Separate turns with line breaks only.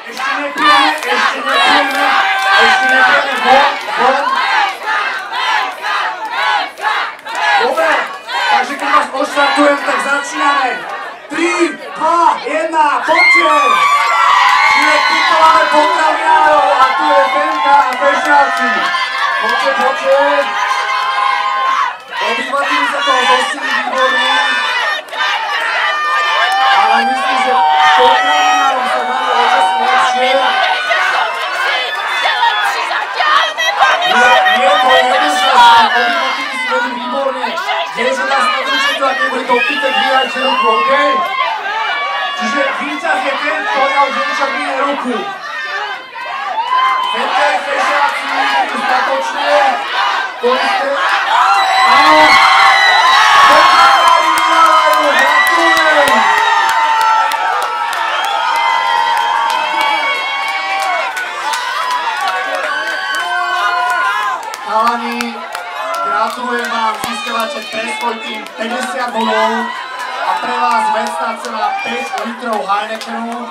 Ešte nepijeme, von. Dobre, takže keď vás odštartujem, tak začíname. 3, 2, 1, poďte! Čiže pitolame potravinárov a tu je Fenka a Fešňáci. Poďte. Obyvateľi sa toho zostili výborne. Ale myslím, že potravinárom sa máme očas lepšie. Je to jednoznačné, obyvateľi si vedú výborne. Tiež nás nadručíte, ak neboli to opýtať, vyjajte ruku, OK? Čiže víťaz je ten, ktorý už však vyjde ruku. Fenka je Fešňáci, dostatočne. To isté. Áno. Potravinári vyhrávajú, gratulujem. Chalani, gratulujem vám, získavate pre svoj tým 50 bodov a pre vás vecná cena 5 litrov Heinekenu.